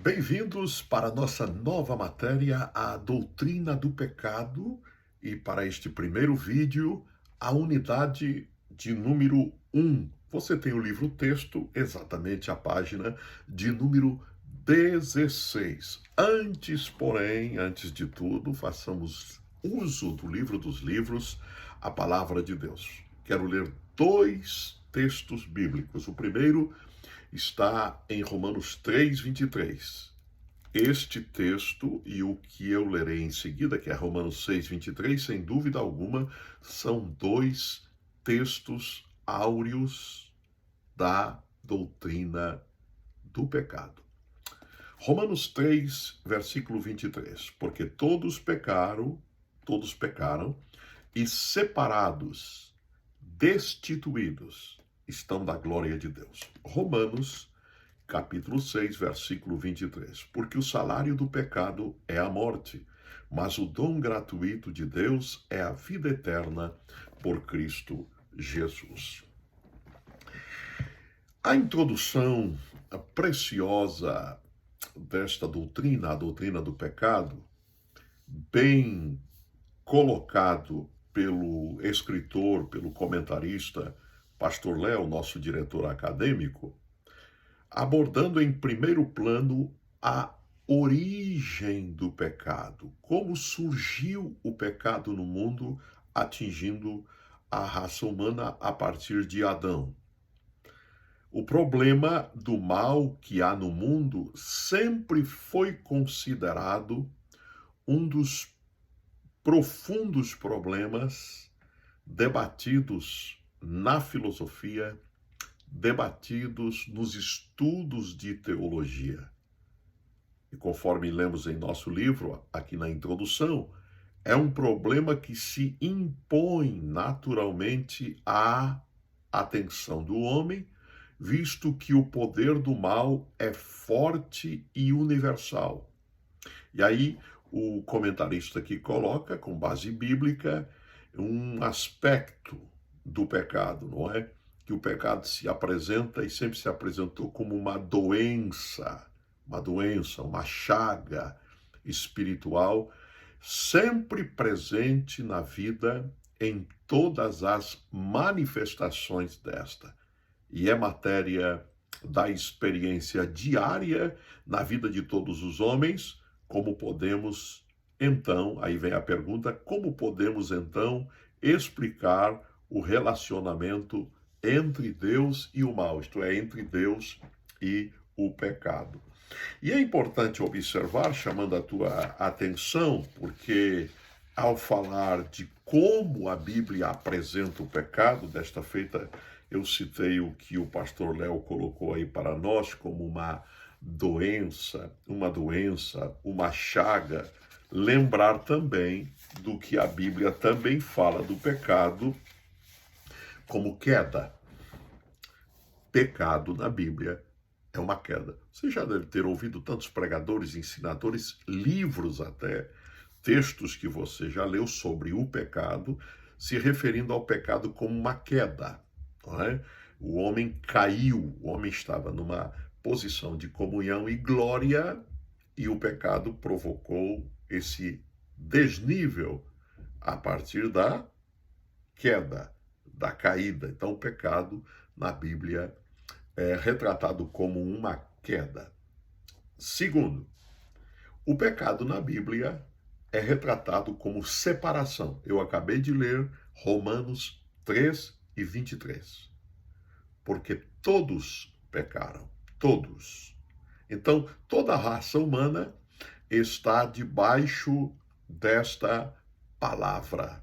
Bem-vindos para a nossa nova matéria, a doutrina do pecado, e para este primeiro vídeo, a unidade de número 1. Você tem o livro-texto, exatamente a página de número 16. Antes, porém, antes de tudo, façamos uso do livro dos livros, a palavra de Deus. Quero ler dois textos bíblicos. O primeiro está em Romanos 3:23. Este texto e o que eu lerei em seguida, que é Romanos 6:23, sem dúvida alguma, são dois textos áureos da doutrina do pecado. Romanos 3, versículo 23. Porque todos pecaram e separados, destituídos estão da glória de Deus. Romanos, capítulo 6, versículo 23. Porque o salário do pecado é a morte, mas o dom gratuito de Deus é a vida eterna por Cristo Jesus. A introdução preciosa desta doutrina, a doutrina do pecado, bem colocado pelo escritor, pelo comentarista Pastor Léo, nosso diretor acadêmico, abordando em primeiro plano a origem do pecado, como surgiu o pecado no mundo, atingindo a raça humana a partir de Adão. O problema do mal que há no mundo sempre foi considerado um dos profundos problemas debatidos na filosofia, debatidos nos estudos de teologia. E conforme lemos em nosso livro, aqui na introdução, é um problema que se impõe naturalmente à atenção do homem, visto que o poder do mal é forte e universal. E aí, o comentarista aqui coloca, com base bíblica, um aspecto do pecado, não é? Que o pecado se apresenta e sempre se apresentou como uma doença, uma chaga espiritual, sempre presente na vida em todas as manifestações desta. E é matéria da experiência diária na vida de todos os homens. Como podemos, então, aí vem a pergunta, como podemos, então, explicar o relacionamento entre Deus e o mal, isto é, entre Deus e o pecado? E é importante observar, chamando a tua atenção, porque ao falar de como a Bíblia apresenta o pecado, desta feita eu citei o que o pastor Léo colocou aí para nós como uma doença, uma chaga, lembrar também do que a Bíblia também fala do pecado como queda. Pecado na Bíblia é uma queda. Você já deve ter ouvido tantos pregadores, ensinadores, livros até, textos que você já leu sobre o pecado, se referindo ao pecado como uma queda, não é? O homem caiu, o homem estava numa posição de comunhão e glória, e o pecado provocou esse desnível a partir da queda, da caída. Então, o pecado na Bíblia é retratado como uma queda. Segundo, o pecado na Bíblia é retratado como separação. Eu acabei de ler Romanos 3:23. Porque todos pecaram, todos. Então, toda a raça humana está debaixo desta palavra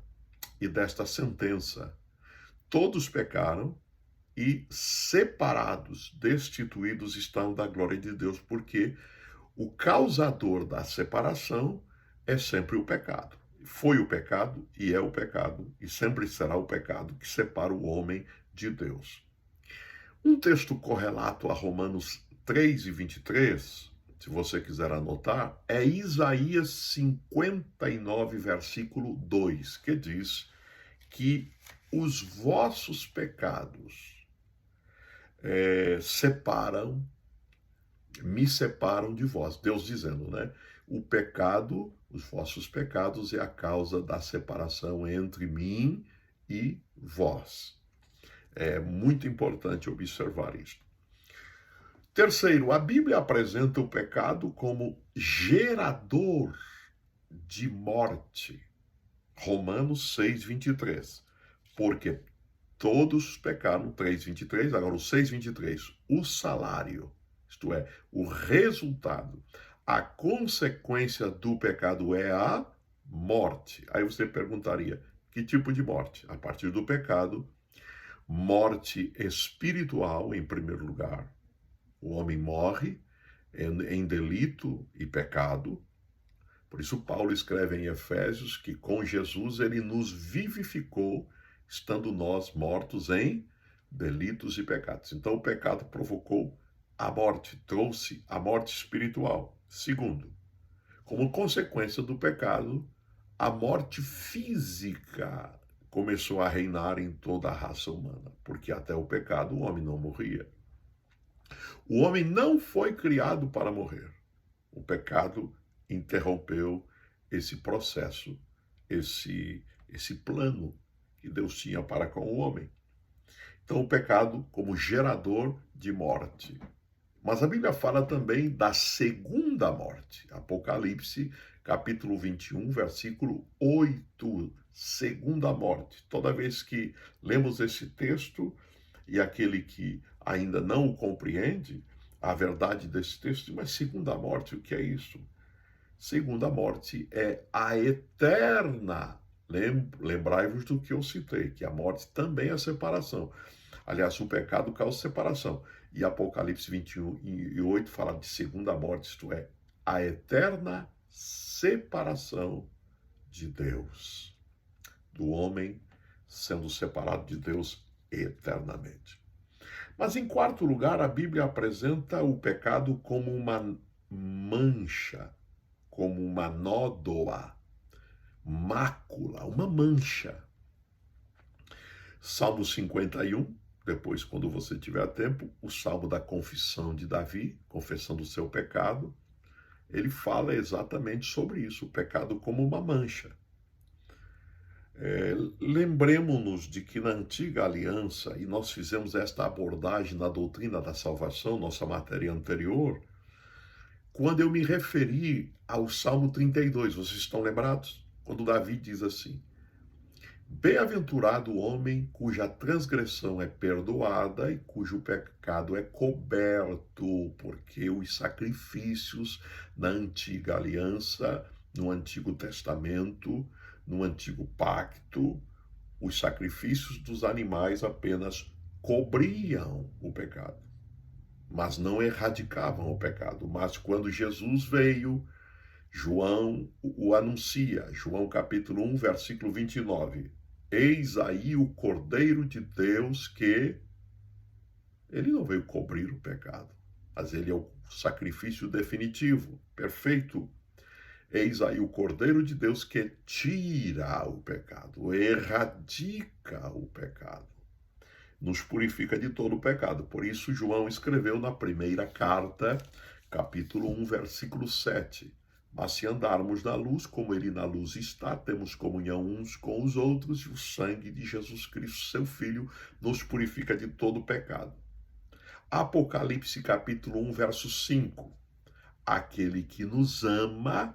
e desta sentença. Todos pecaram e separados, destituídos estão da glória de Deus, porque o causador da separação é sempre o pecado. Foi o pecado e é o pecado e sempre será o pecado que separa o homem de Deus. Um texto correlato a Romanos 3:23, se você quiser anotar, é Isaías 59, versículo 2, que diz que os vossos pecados separam me separam de vós. Deus dizendo, né? O pecado, os vossos pecados é a causa da separação entre mim e vós. É muito importante observar isso. Terceiro, a Bíblia apresenta o pecado como gerador de morte. Romanos 6:23. Porque todos pecaram, 3:23, agora o 6:23, o salário, isto é, o resultado, a consequência do pecado é a morte. Aí você perguntaria, que tipo de morte? A partir do pecado, morte espiritual, em primeiro lugar. O homem morre em delito e pecado. Por isso Paulo escreve em Efésios que com Jesus ele nos vivificou, estando nós mortos em delitos e pecados. Então o pecado provocou a morte, trouxe a morte espiritual. Segundo, como consequência do pecado, a morte física começou a reinar em toda a raça humana, porque até o pecado o homem não morria. O homem não foi criado para morrer. O pecado interrompeu esse processo, esse plano que Deus tinha para com o homem. Então, o pecado como gerador de morte. Mas a Bíblia fala também da segunda morte. Apocalipse, capítulo 21, versículo 8. Segunda morte. Toda vez que lemos esse texto, e aquele que ainda não o compreende, a verdade desse texto, mas segunda morte, o que é isso? Segunda morte é a eterna. Lembrai-vos do que eu citei, que a morte também é separação. Aliás, o pecado causa separação. E Apocalipse 21:8 fala de segunda morte, isto é, a eterna separação de Deus. Do homem sendo separado de Deus eternamente. Mas em quarto lugar, a Bíblia apresenta o pecado como uma mancha, como uma nódoa, mácula, uma mancha. Salmo 51, depois, quando você tiver tempo, o salmo da confissão de Davi, confessando o seu pecado, ele fala exatamente sobre isso, o pecado como uma mancha. Lembremos-nos de que na antiga aliança, e nós fizemos esta abordagem na doutrina da salvação, nossa matéria anterior, quando eu me referi ao Salmo 32, vocês estão lembrados? Quando Davi diz assim: bem-aventurado o homem cuja transgressão é perdoada e cujo pecado é coberto, porque os sacrifícios na antiga aliança, no Antigo Testamento, no Antigo Pacto, os sacrifícios dos animais apenas cobriam o pecado, mas não erradicavam o pecado. Mas quando Jesus veio, João o anuncia, João capítulo 1, versículo 29. Eis aí o Cordeiro de Deus que ele não veio cobrir o pecado, mas ele é o sacrifício definitivo, perfeito. Eis aí o Cordeiro de Deus que tira o pecado, erradica o pecado, nos purifica de todo o pecado. Por isso João escreveu na primeira carta, capítulo 1, versículo 7. Mas se andarmos na luz, como ele na luz está, temos comunhão uns com os outros, e o sangue de Jesus Cristo, seu Filho, nos purifica de todo o pecado. Apocalipse capítulo 1, verso 5. Aquele que nos ama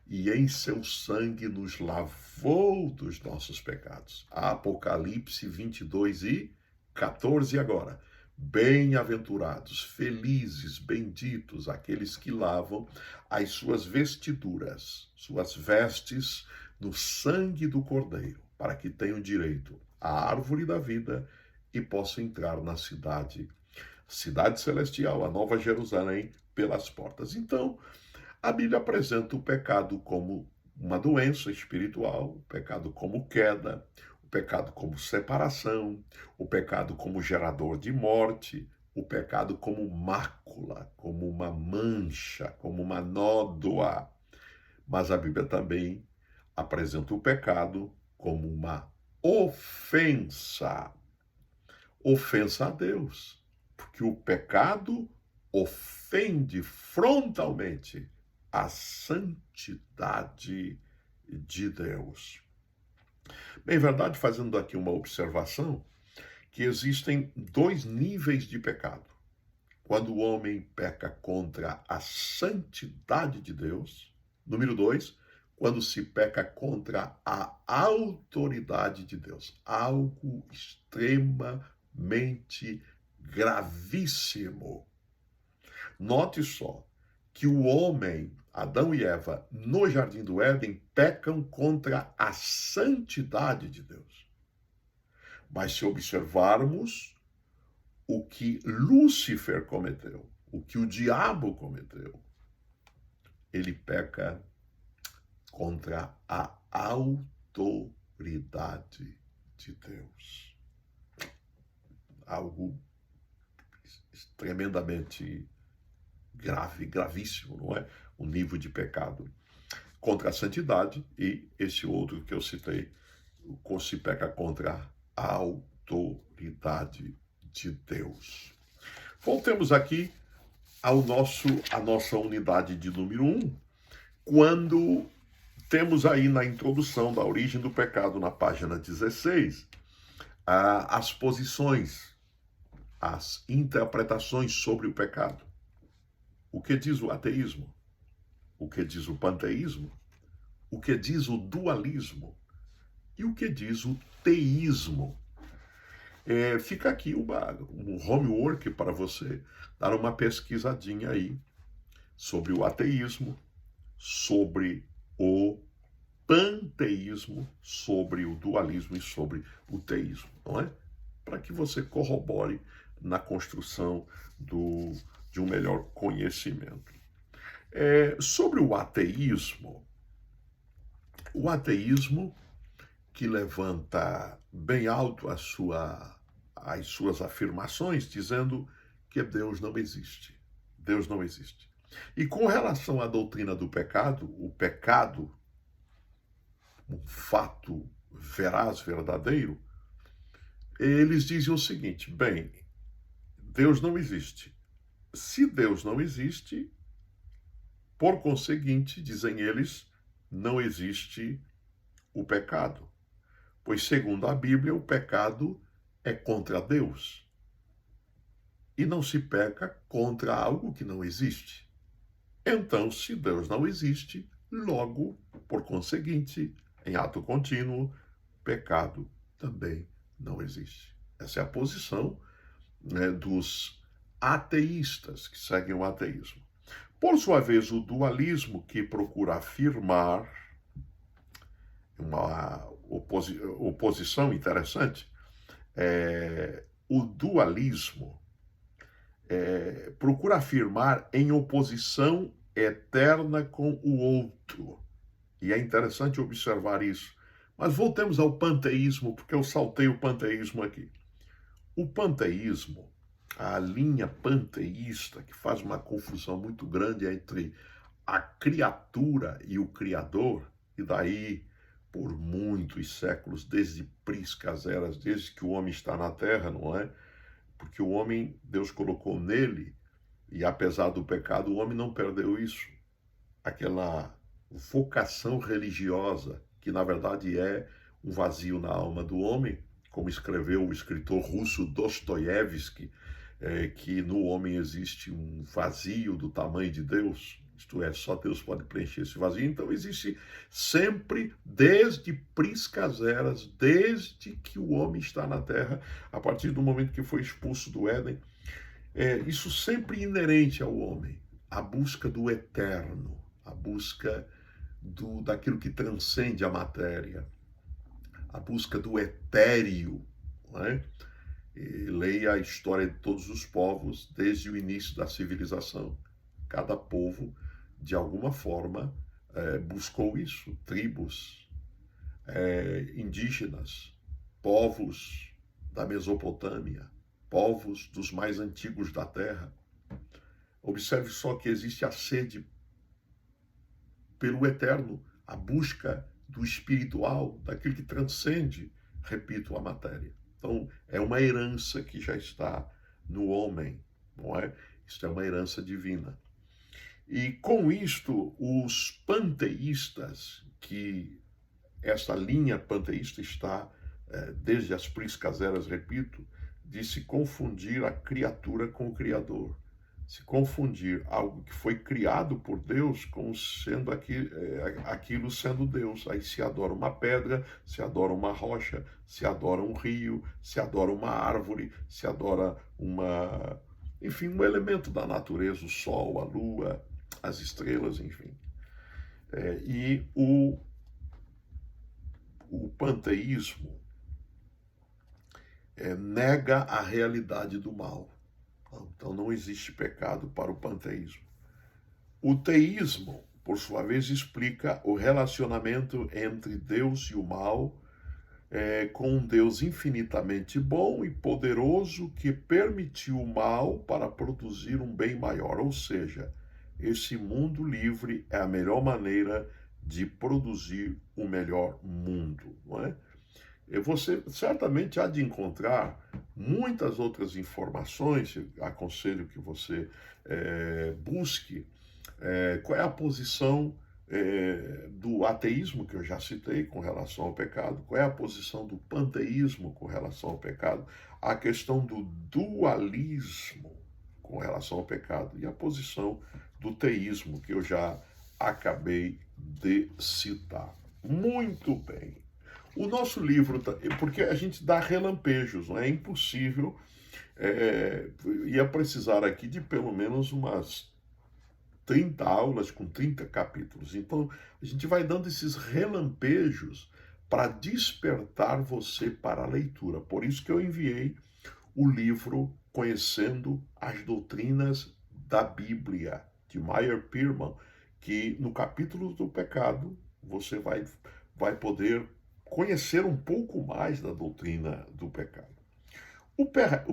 e em seu sangue nos lavou dos nossos pecados. Apocalipse 22:14 agora. Bem-aventurados, felizes, benditos aqueles que lavam as suas vestiduras, suas vestes no sangue do Cordeiro, para que tenham direito à árvore da vida e possam entrar na cidade celestial, a Nova Jerusalém, pelas portas. Então, a Bíblia apresenta o pecado como uma doença espiritual, o pecado como queda, o pecado como separação, o pecado como gerador de morte, o pecado como mácula, como uma mancha, como uma nódoa. Mas a Bíblia também apresenta o pecado como uma ofensa. Ofensa a Deus, porque o pecado ofende frontalmente a santidade de Deus. Bem, verdade, fazendo aqui uma observação, que existem dois níveis de pecado. Quando o homem peca contra a santidade de Deus. Número 2, quando se peca contra a autoridade de Deus. Algo extremamente gravíssimo. Note só que o homem, Adão e Eva, no Jardim do Éden, pecam contra a santidade de Deus. Mas se observarmos o que Lúcifer cometeu, o que o diabo cometeu, ele peca contra a autoridade de Deus. Algo tremendamente grave, gravíssimo, não é? O nível de pecado contra a santidade e esse outro que eu citei, se peca contra a autoridade de Deus. Voltemos aqui à nossa unidade de número 1, quando temos aí na introdução da origem do pecado, na página 16, as posições, as interpretações sobre o pecado. O que diz o ateísmo? O que diz o panteísmo? O que diz o dualismo? E o que diz o teísmo? Fica aqui um homework para você dar uma pesquisadinha aí sobre o ateísmo, sobre o panteísmo, sobre o dualismo e sobre o teísmo, não é? Para que você corrobore na construção de um melhor conhecimento. Sobre o ateísmo que levanta bem alto as suas afirmações, dizendo que Deus não existe. Deus não existe. E com relação à doutrina do pecado, o pecado, um fato veraz, verdadeiro, eles dizem o seguinte: bem, Deus não existe. Se Deus não existe, por conseguinte, dizem eles, não existe o pecado. Pois, segundo a Bíblia, o pecado é contra Deus. E não se peca contra algo que não existe. Então, se Deus não existe, logo, por conseguinte, em ato contínuo, pecado também não existe. Essa é a posição, né, dos ateístas que seguem o ateísmo. Por sua vez, o dualismo, que procura afirmar uma oposição interessante, o dualismo procura afirmar em oposição eterna com o outro. E é interessante observar isso. Mas voltemos ao panteísmo, porque eu saltei o panteísmo aqui. O panteísmo, a linha panteísta, que faz uma confusão muito grande entre a criatura e o Criador, e daí, por muitos séculos, desde priscas eras, desde que o homem está na Terra, não é? Porque o homem, Deus colocou nele, e apesar do pecado, o homem não perdeu isso. Aquela vocação religiosa, que na verdade é um vazio na alma do homem, como escreveu o escritor russo Dostoiévski, que no homem existe um vazio do tamanho de Deus, isto é, só Deus pode preencher esse vazio. Então existe sempre, desde priscas eras, desde que o homem está na terra, a partir do momento que foi expulso do Éden, isso sempre inerente ao homem, a busca do eterno, a busca daquilo que transcende a matéria, a busca do etéreo, não é? E leia a história de todos os povos desde o início da civilização. Cada povo, de alguma forma, buscou isso. Tribos indígenas, povos da Mesopotâmia, povos dos mais antigos da Terra. Observe só que existe a sede pelo eterno, a busca do espiritual, daquilo que transcende, repito, a matéria. Então, é uma herança que já está no homem, não é? Isto é uma herança divina. E com isto, os panteístas, que esta linha panteísta está, desde as priscas eras, repito, de se confundir a criatura com o Criador. Se confundir algo que foi criado por Deus com sendo aquilo sendo Deus. Aí se adora uma pedra, se adora uma rocha, se adora um rio, se adora uma árvore, se adora enfim, um elemento da natureza, o sol, a lua, as estrelas, enfim. E o panteísmo nega a realidade do mal. Então não existe pecado para o panteísmo. O teísmo, por sua vez, explica o relacionamento entre Deus e o mal, com um Deus infinitamente bom e poderoso que permitiu o mal para produzir um bem maior. Ou seja, esse mundo livre é a melhor maneira de produzir um melhor mundo, não é? Você certamente há de encontrar muitas outras informações, aconselho que você busque qual é a posição do ateísmo, que eu já citei, com relação ao pecado, qual é a posição do panteísmo com relação ao pecado, a questão do dualismo com relação ao pecado e a posição do teísmo, que eu já acabei de citar. Muito bem. O nosso livro, porque a gente dá relampejos, não é impossível, ia precisar aqui de pelo menos umas 30 aulas com 30 capítulos. Então, a gente vai dando esses relampejos para despertar você para a leitura. Por isso que eu enviei o livro Conhecendo as Doutrinas da Bíblia, de Meyer Pearman, que no capítulo do pecado você vai poder conhecer um pouco mais da doutrina do pecado. O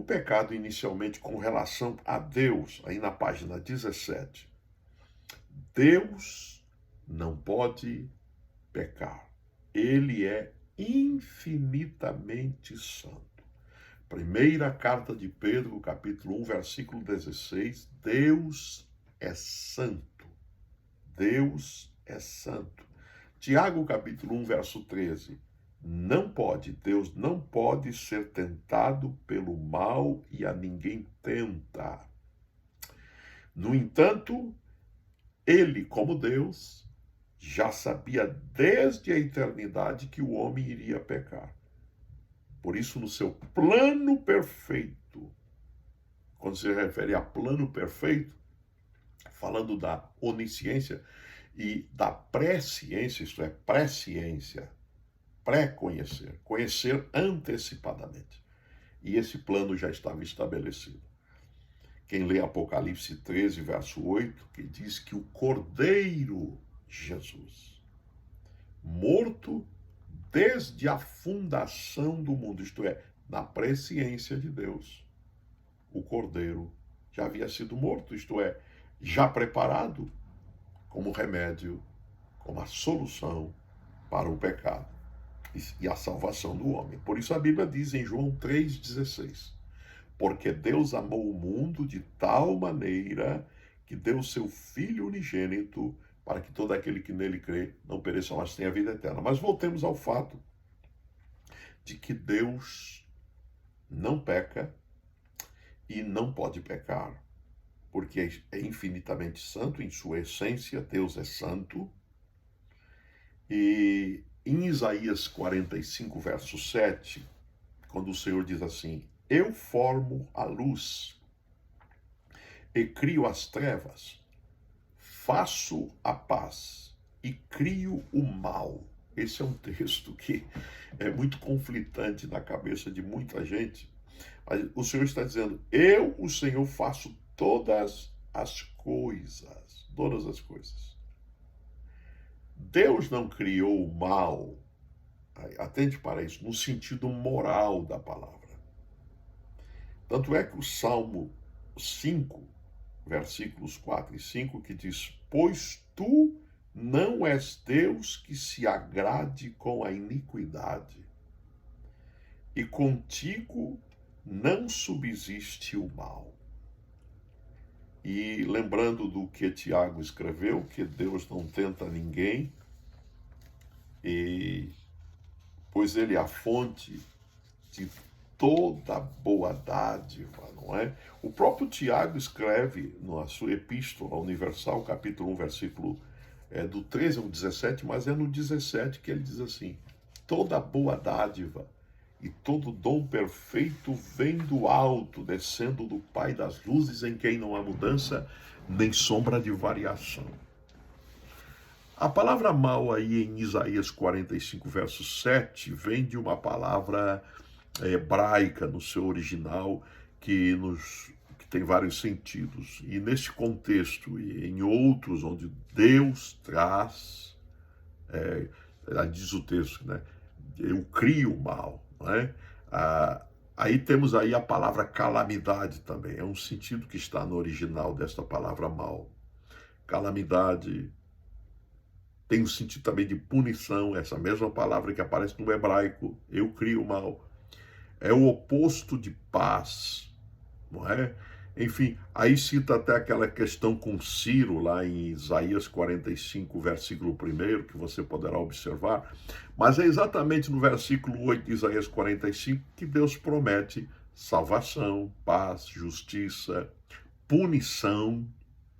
pecado, inicialmente, com relação a Deus, aí na página 17. Deus não pode pecar. Ele é infinitamente santo. Primeira carta de Pedro, capítulo 1, versículo 16. Deus é santo. Deus é santo. Tiago, capítulo 1, verso 13. Deus não pode ser tentado pelo mal e a ninguém tenta. No entanto, ele, como Deus, já sabia desde a eternidade que o homem iria pecar. Por isso, no seu plano perfeito, quando se refere a plano perfeito, falando da onisciência e da presciência, isto é, presciência, pré-conhecer, conhecer antecipadamente. E esse plano já estava estabelecido. Quem lê Apocalipse 13, verso 8, que diz que o Cordeiro Jesus, morto desde a fundação do mundo, isto é, na presciência de Deus, o Cordeiro já havia sido morto, isto é, já preparado como remédio, como a solução para o pecado e a salvação do homem. Por isso a Bíblia diz em João 3,16, porque Deus amou o mundo de tal maneira que deu seu Filho unigênito para que todo aquele que nele crê não pereça, mas tenha vida eterna. Mas voltemos ao fato de que Deus não peca e não pode pecar, porque é infinitamente santo em sua essência, Deus é santo. E em Isaías 45, verso 7, quando o Senhor diz assim, eu formo a luz e crio as trevas, faço a paz e crio o mal. Esse é um texto que é muito conflitante na cabeça de muita gente. Mas o Senhor está dizendo, eu, o Senhor, faço todas as coisas. Todas as coisas. Deus não criou o mal, atente para isso, no sentido moral da palavra. Tanto é que o Salmo 5, versículos 4 e 5, que diz, pois tu não és Deus que se agrade com a iniquidade, e contigo não subsiste o mal. E lembrando do que Tiago escreveu, que Deus não tenta ninguém, e pois ele é a fonte de toda boa dádiva, não é? O próprio Tiago escreve na sua Epístola Universal, capítulo 1, versículo do 13 ao 17, mas é no 17 que ele diz assim: toda boa dádiva e todo dom perfeito vem do alto, descendo do Pai das luzes, em quem não há mudança nem sombra de variação. A palavra mal aí em Isaías 45, verso 7, vem de uma palavra hebraica no seu original, que tem vários sentidos. E nesse contexto e em outros onde Deus traz, diz o texto, né? Eu crio o mal, né? Aí temos aí a palavra calamidade também, é um sentido que está no original desta palavra mal. Calamidade tem o sentido também de punição, essa mesma palavra que aparece no hebraico, eu crio o mal. É o oposto de paz, não é? Enfim, aí cita até aquela questão com Ciro, lá em Isaías 45, versículo 1, que você poderá observar, mas é exatamente no versículo 8 de Isaías 45 que Deus promete salvação, paz, justiça, punição,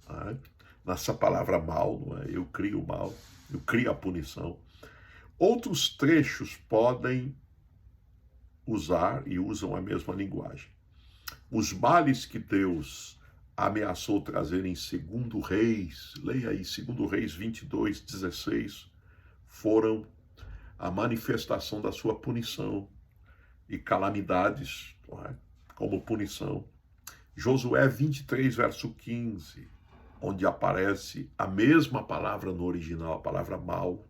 não é? Nessa palavra mal, não é? Eu crio o mal, eu crio a punição. Outros trechos podem usar e usam a mesma linguagem. Os males que Deus ameaçou trazer em 2 Reis, leia aí, 2 Reis 22, 16, foram a manifestação da sua punição e calamidades, como punição. Josué 23, verso 15, onde aparece a mesma palavra no original, a palavra mal.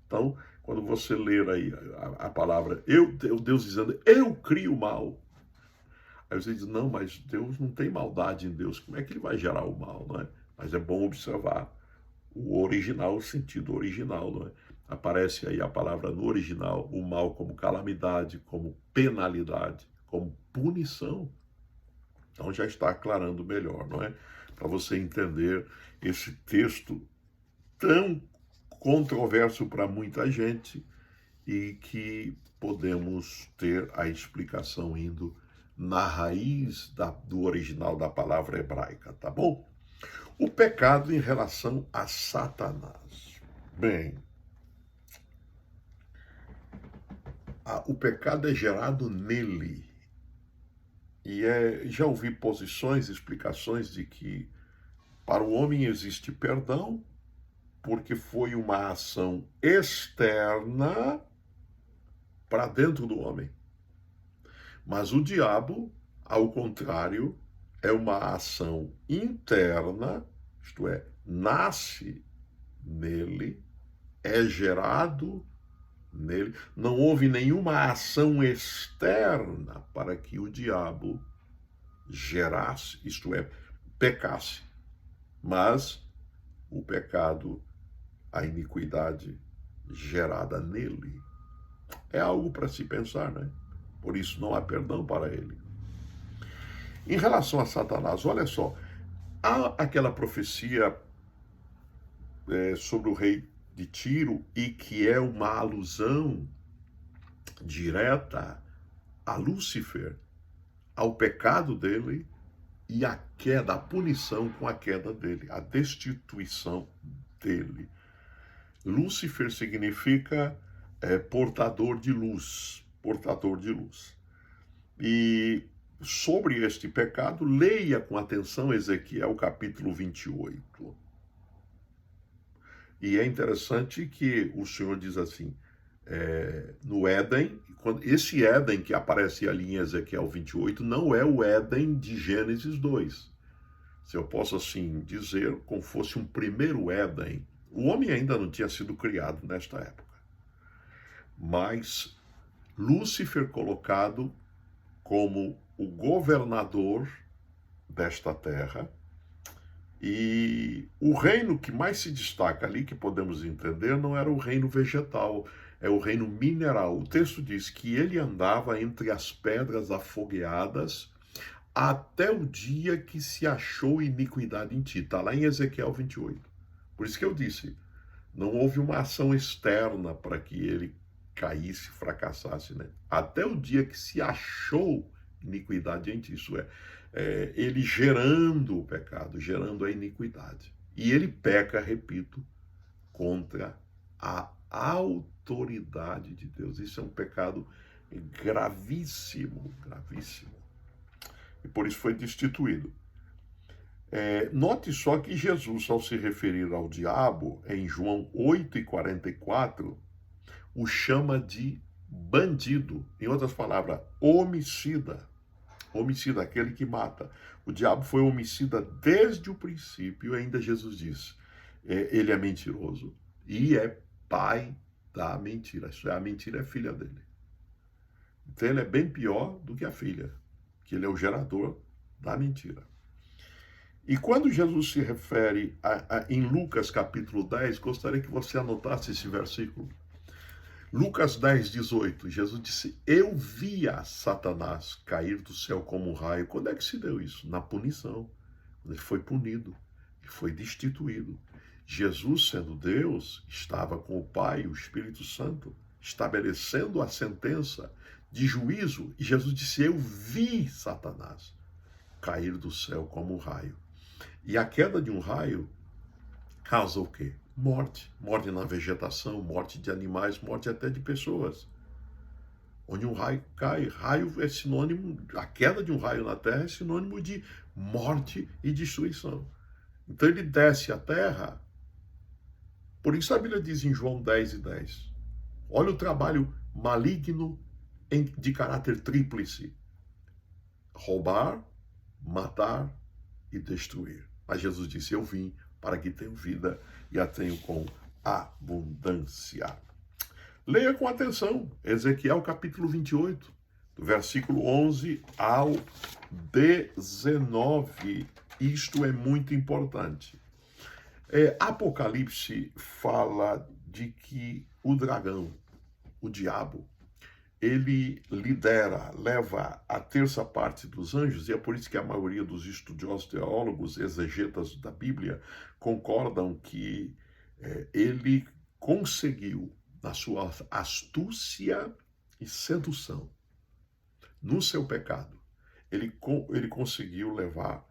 Então, quando você ler aí a palavra, Deus dizendo, eu crio mal. Aí você diz, não, mas Deus não tem maldade em Deus, como é que ele vai gerar o mal, não é? Mas é bom observar o original, o sentido original, não é? Aparece aí a palavra no original, o mal como calamidade, como penalidade, como punição. Então já está aclarando melhor, não é? Para você entender esse texto tão controverso para muita gente e que podemos ter a explicação indo na raiz do original da palavra hebraica, tá bom? O pecado em relação a Satanás. Bem, o pecado é gerado nele. E já ouvi posições, explicações de que para o homem existe perdão, porque foi uma ação externa para dentro do homem. Mas o diabo, ao contrário, é uma ação interna, isto é, nasce nele, é gerado nele. Não houve nenhuma ação externa para que o diabo gerasse, isto é, pecasse. Mas o pecado, a iniquidade gerada nele, é algo para se pensar, né? Por isso não há perdão para ele. Em relação a Satanás, olha só, há aquela profecia sobre o rei de Tiro e que é uma alusão direta a Lúcifer, ao pecado dele e à queda, a punição com a queda dele, a destituição dele. Lúcifer significa portador de luz, portador de luz. E sobre este pecado, leia com atenção Ezequiel capítulo 28. E é interessante que o Senhor diz assim, no Éden, esse Éden que aparece ali em Ezequiel 28 não é o Éden de Gênesis 2. Se eu posso assim dizer, como fosse um primeiro Éden. O homem ainda não tinha sido criado nesta época. Mas Lúcifer colocado como o governador desta terra, e o reino que mais se destaca ali, que podemos entender, não era o reino vegetal, é o reino mineral. O texto diz que ele andava entre as pedras afogueadas, até o dia que se achou iniquidade em ti. Está lá em Ezequiel 28. Por isso que eu disse, não houve uma ação externa para que ele caísse, fracassasse, né? Até o dia que se achou iniquidade em ti, isso ele gerando o pecado, gerando a iniquidade. E ele peca, repito, contra a autoridade de Deus. Isso é um pecado gravíssimo, gravíssimo. E por isso foi destituído. Note só que Jesus, ao se referir ao diabo, em João 8:44, o chama de bandido. Em outras palavras, homicida. Homicida, aquele que mata. O diabo foi homicida desde o princípio, e ainda Jesus diz, ele é mentiroso e é pai da mentira. Isso é, a mentira é filha dele. Então ele é bem pior do que a filha, que ele é o gerador da mentira. E quando Jesus se refere em Lucas capítulo 10, gostaria que você anotasse esse versículo. Lucas 10:18, Jesus disse, eu via Satanás cair do céu como um raio. Quando é que se deu isso? Na punição. Quando ele foi punido, ele foi destituído. Jesus, sendo Deus, estava com o Pai e o Espírito Santo, estabelecendo a sentença de juízo. E Jesus disse, eu vi Satanás cair do céu como um raio. E a queda de um raio causa o quê? Morte. Morte na vegetação, morte de animais, morte até de pessoas. Onde um raio cai, raio é sinônimo, a queda de um raio na terra é sinônimo de morte e destruição. Então ele desce à terra. Por isso a Bíblia diz em João 10:10, olha o trabalho maligno de caráter tríplice: roubar, matar e destruir. Mas Jesus disse, eu vim para que tenham vida e a tenham com abundância. Leia com atenção Ezequiel capítulo 28, do versículo 11 ao 19. Isto é muito importante. Apocalipse fala de que o dragão, o diabo, ele lidera, leva a terça parte dos anjos, e é por isso que a maioria dos estudiosos, teólogos, exegetas da Bíblia, concordam que ele conseguiu, na sua astúcia e sedução, no seu pecado, ele conseguiu levar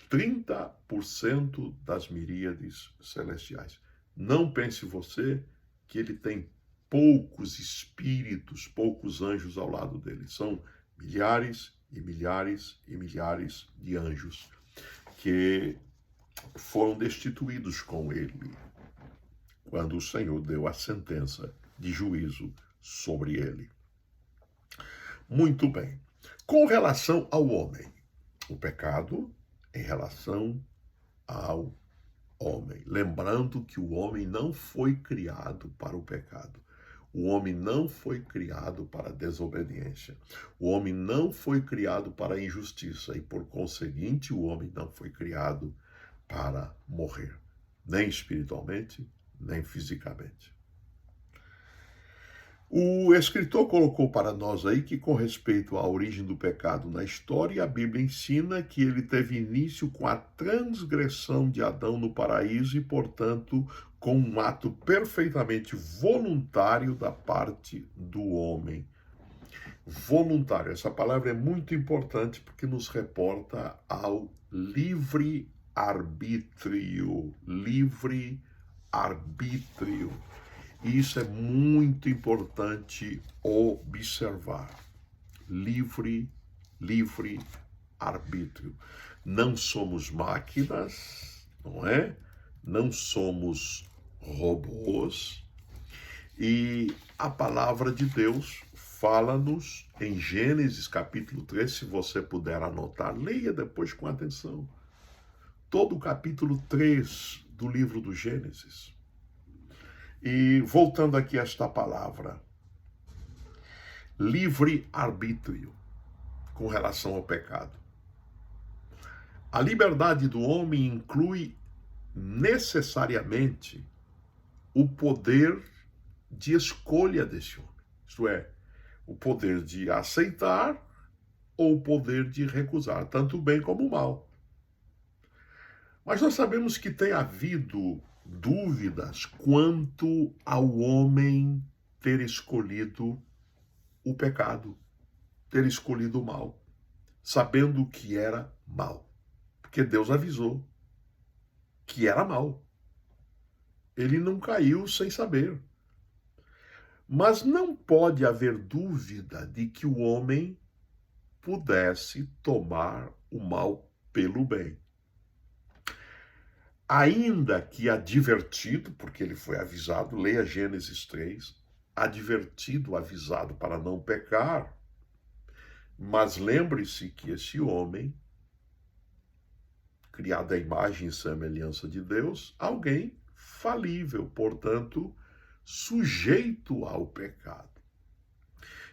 30% das miríades celestiais. Não pense você que ele tem poucos espíritos, poucos anjos ao lado dele. São milhares e milhares e milhares de anjos que foram destituídos com ele quando o Senhor deu a sentença de juízo sobre ele. Muito bem. Com relação ao homem, o pecado em relação ao homem. Lembrando que o homem não foi criado para o pecado. O homem não foi criado para a desobediência. O homem não foi criado para a injustiça e, por conseguinte, o homem não foi criado para morrer, nem espiritualmente, nem fisicamente. O escritor colocou para nós aí que, com respeito à origem do pecado na história, a Bíblia ensina que ele teve início com a transgressão de Adão no paraíso e, portanto, com um ato perfeitamente voluntário da parte do homem. Voluntário, essa palavra é muito importante porque nos reporta ao livre-arbítrio. Livre-arbítrio. E isso é muito importante observar. Livre-arbítrio. Não somos máquinas, não é? Não somos robôs. E a palavra de Deus fala-nos em Gênesis capítulo 3, se você puder anotar, leia depois com atenção. Todo o capítulo 3 do livro do Gênesis. E voltando aqui a esta palavra, livre-arbítrio com relação ao pecado. A liberdade do homem inclui necessariamente o poder de escolha desse homem. Isto é, o poder de aceitar ou o poder de recusar tanto o bem como o mal. Mas nós sabemos que tem havido dúvidas quanto ao homem ter escolhido o pecado, ter escolhido o mal, sabendo que era mal. Porque Deus avisou que era mal. Ele não caiu sem saber. Mas não pode haver dúvida de que o homem pudesse tomar o mal pelo bem. Ainda que advertido, porque ele foi avisado, leia Gênesis 3, advertido, avisado para não pecar, mas lembre-se que esse homem, criado à imagem e semelhança de Deus, alguém falível, portanto, sujeito ao pecado.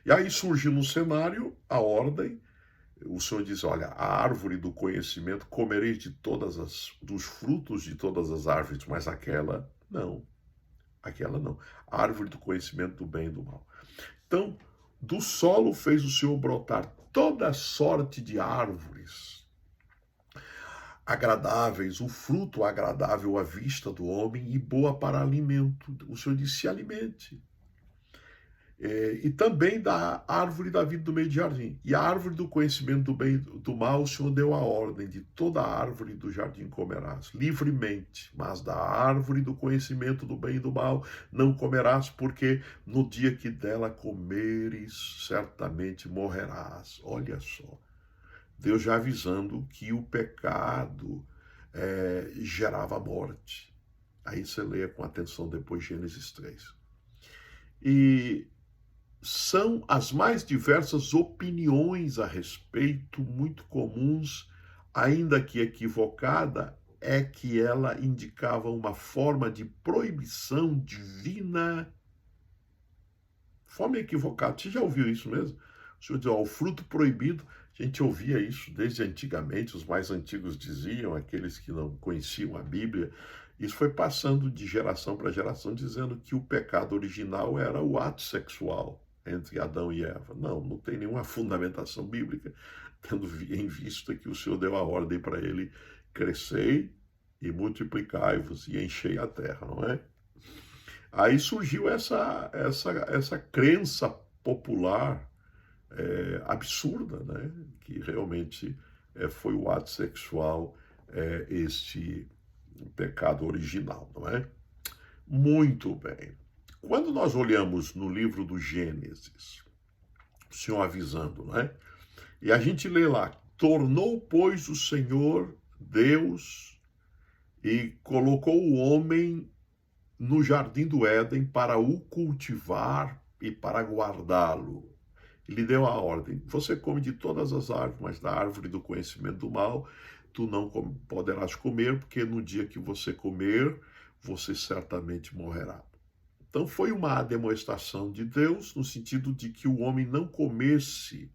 E aí surge no cenário a ordem. O Senhor diz, olha, a árvore do conhecimento comereis dos frutos de todas as árvores, mas aquela não. Aquela não. A árvore do conhecimento do bem e do mal. Então, do solo fez o Senhor brotar toda sorte de árvores agradáveis, o fruto agradável à vista do homem e boa para alimento. O Senhor disse, se alimente. E também da árvore da vida do meio de jardim. E a árvore do conhecimento do bem e do mal, o Senhor deu a ordem, de toda a árvore do jardim comerás, livremente, mas da árvore do conhecimento do bem e do mal não comerás, porque no dia que dela comeres, certamente morrerás. Olha só, Deus já avisando que o pecado gerava morte. Aí você leia com atenção depois Gênesis 3. E são as mais diversas opiniões a respeito, muito comuns, ainda que equivocada, é que ela indicava uma forma de proibição divina. Forma equivocada. Você já ouviu isso mesmo? O Senhor diz, ó, o fruto proibido. A gente ouvia isso desde antigamente, os mais antigos diziam, aqueles que não conheciam a Bíblia. Isso foi passando de geração para geração, dizendo que o pecado original era o ato sexual entre Adão e Eva. Não tem nenhuma fundamentação bíblica, tendo em vista que o Senhor deu a ordem para ele: crescei e multiplicai-vos e enchei a terra, não é? Aí surgiu essa crença popular absurda, né? Que realmente foi o ato sexual, este pecado original, não é? Muito bem. Quando nós olhamos no livro do Gênesis, o Senhor avisando, não é? E a gente lê lá, tornou, pois, o Senhor Deus e colocou o homem no jardim do Éden para o cultivar e para guardá-lo. Ele deu a ordem, você come de todas as árvores, mas da árvore do conhecimento do mal, tu não poderás comer, porque no dia que você comer, você certamente morrerá. Então foi uma demonstração de Deus, no sentido de que o homem não comesse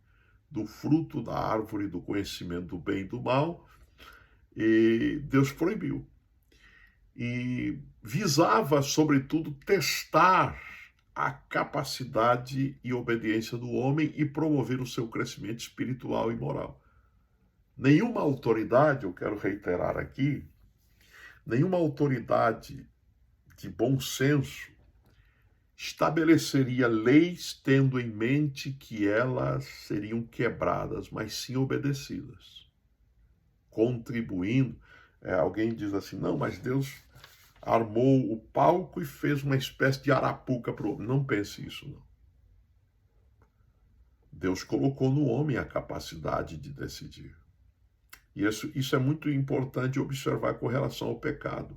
do fruto da árvore do conhecimento do bem e do mal, e Deus proibiu. E visava, sobretudo, testar a capacidade e obediência do homem e promover o seu crescimento espiritual e moral. Nenhuma autoridade, eu quero reiterar aqui, nenhuma autoridade de bom senso estabeleceria leis tendo em mente que elas seriam quebradas, mas sim obedecidas, contribuindo. Alguém diz assim, não, mas Deus armou o palco e fez uma espécie de arapuca para o homem. Não pense isso, não. Deus colocou no homem a capacidade de decidir. E isso é muito importante observar com relação ao pecado.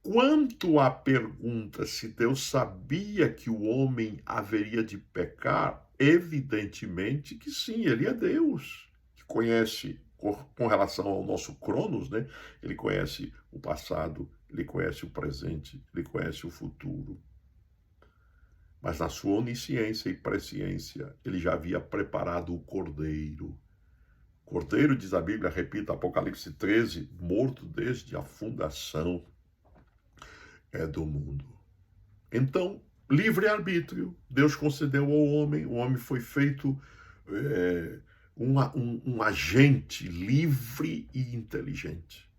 Quanto à pergunta se Deus sabia que o homem haveria de pecar, evidentemente que sim, ele é Deus, que conhece, com relação ao nosso Cronos, né? Ele conhece o passado, ele conhece o presente, ele conhece o futuro. Mas na sua onisciência e presciência, ele já havia preparado o Cordeiro. Cordeiro, diz a Bíblia, repita, Apocalipse 13, morto desde a fundação do mundo. Então, livre-arbítrio, Deus concedeu ao homem, o homem foi feito um agente livre e inteligente.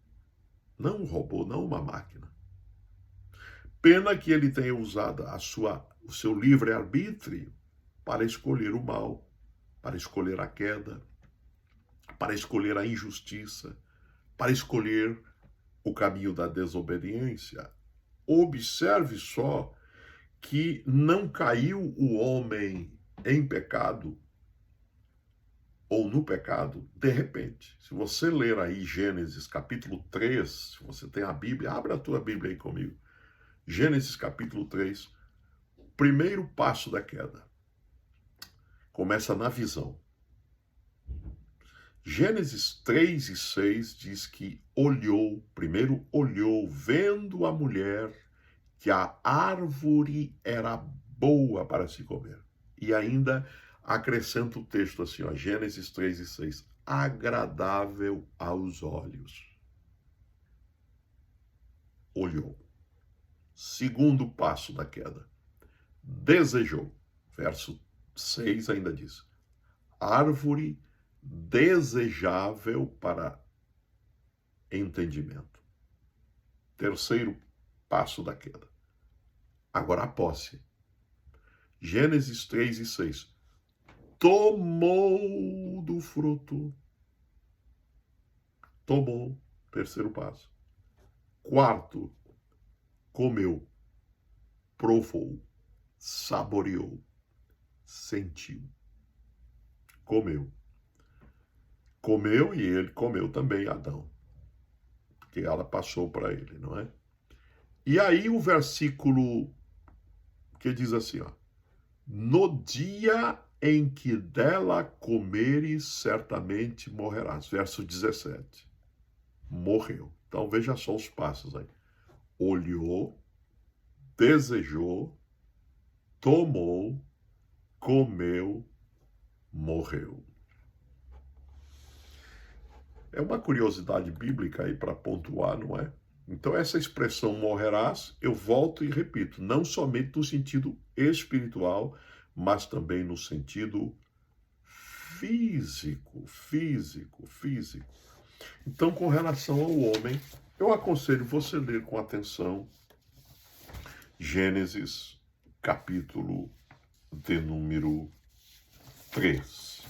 Não um robô, não uma máquina. Pena que ele tenha usado o seu livre-arbítrio para escolher o mal, para escolher a queda, para escolher a injustiça, para escolher o caminho da desobediência. Observe só que não caiu o homem em pecado ou no pecado de repente. Se você ler aí Gênesis capítulo 3, se você tem a Bíblia, abre a tua Bíblia aí comigo. Gênesis capítulo 3, primeiro passo da queda. Começa na visão. Gênesis 3 e 6 diz que primeiro olhou, vendo a mulher, que a árvore era boa para se comer. E ainda acrescenta o texto assim, ó, Gênesis 3 e 6, agradável aos olhos. Olhou. Segundo passo da queda. Desejou. Verso 6 ainda diz, árvore desejável para entendimento. Terceiro passo da queda. Agora a posse. Gênesis 3 e 6. Tomou do fruto. Tomou. Terceiro passo. Quarto, comeu. Provou. Saboreou. Sentiu. Comeu. Comeu e ele comeu também, Adão. Porque ela passou para ele, não é? E aí o versículo que diz assim, ó. No dia em que dela comeres, certamente morrerás. Verso 17. Morreu. Então veja só os passos aí. Olhou, desejou, tomou, comeu, morreu. É uma curiosidade bíblica aí para pontuar, não é? Então essa expressão morrerás, eu volto e repito, não somente no sentido espiritual, mas também no sentido físico. Então, com relação ao homem, eu aconselho você ler com atenção Gênesis, capítulo de número 3.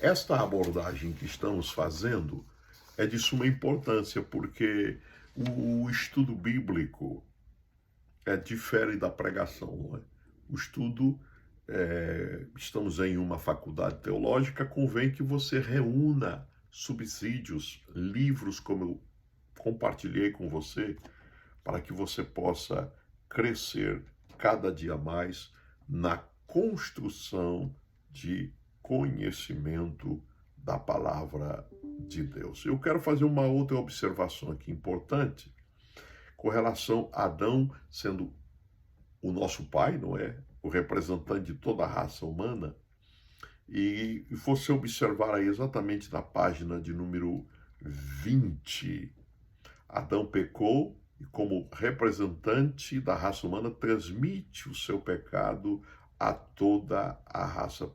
Esta abordagem que estamos fazendo é de suma importância, porque o estudo bíblico difere da pregação, não é? O estudo, estamos em uma faculdade teológica, convém que você reúna subsídios, livros, como eu compartilhei com você, para que você possa crescer cada dia mais na construção de conhecimento da palavra de Deus. Eu quero fazer uma outra observação aqui importante com relação a Adão sendo o nosso pai, não é? O representante de toda a raça humana. E você observar aí exatamente na página de número 20, Adão pecou e como representante da raça humana transmite o seu pecado a toda a raça.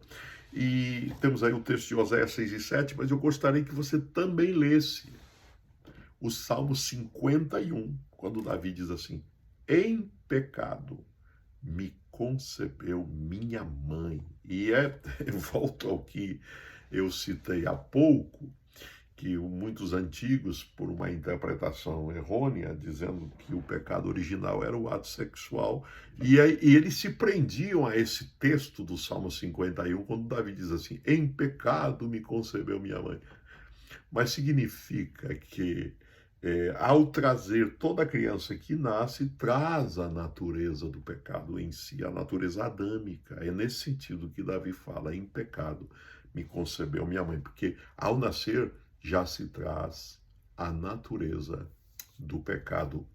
E temos aí o texto de Oséias 6 e 7, mas eu gostaria que você também lesse o Salmo 51, quando Davi diz assim, em pecado me concebeu minha mãe. E volto ao que eu citei há pouco, que muitos antigos, por uma interpretação errônea, dizendo que o pecado original era o ato sexual, e eles se prendiam a esse texto do Salmo 51, quando Davi diz assim, em pecado me concebeu minha mãe. Mas significa que, ao trazer toda criança que nasce, traz a natureza do pecado em si, a natureza adâmica. É nesse sentido que Davi fala, em pecado me concebeu minha mãe, porque ao nascer, já se traz a natureza do pecado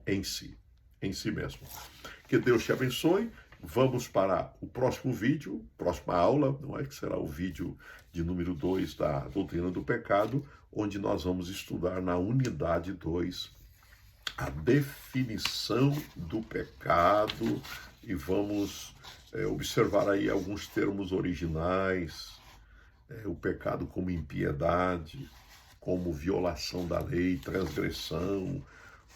em si mesmo. Que Deus te abençoe. Vamos para o próximo vídeo, próxima aula, não é? Que será o vídeo de número 2 da doutrina do pecado, onde nós vamos estudar na unidade 2 a definição do pecado e vamos observar aí alguns termos originais, o pecado como impiedade, como violação da lei, transgressão,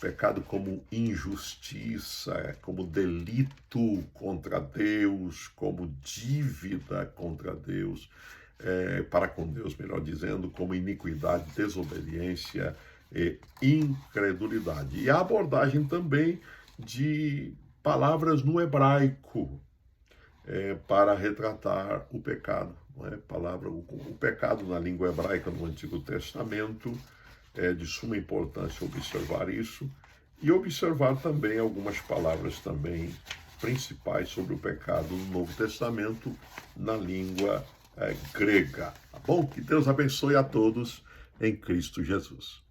pecado como injustiça, como delito contra Deus, como dívida contra Deus, para com Deus, melhor dizendo, como iniquidade, desobediência e incredulidade. E a abordagem também de palavras no hebraico para retratar o pecado. Não é? O pecado na língua hebraica no Antigo Testamento é de suma importância observar isso e observar também algumas palavras também principais sobre o pecado no Novo Testamento na língua grega. Tá bom? Que Deus abençoe a todos em Cristo Jesus.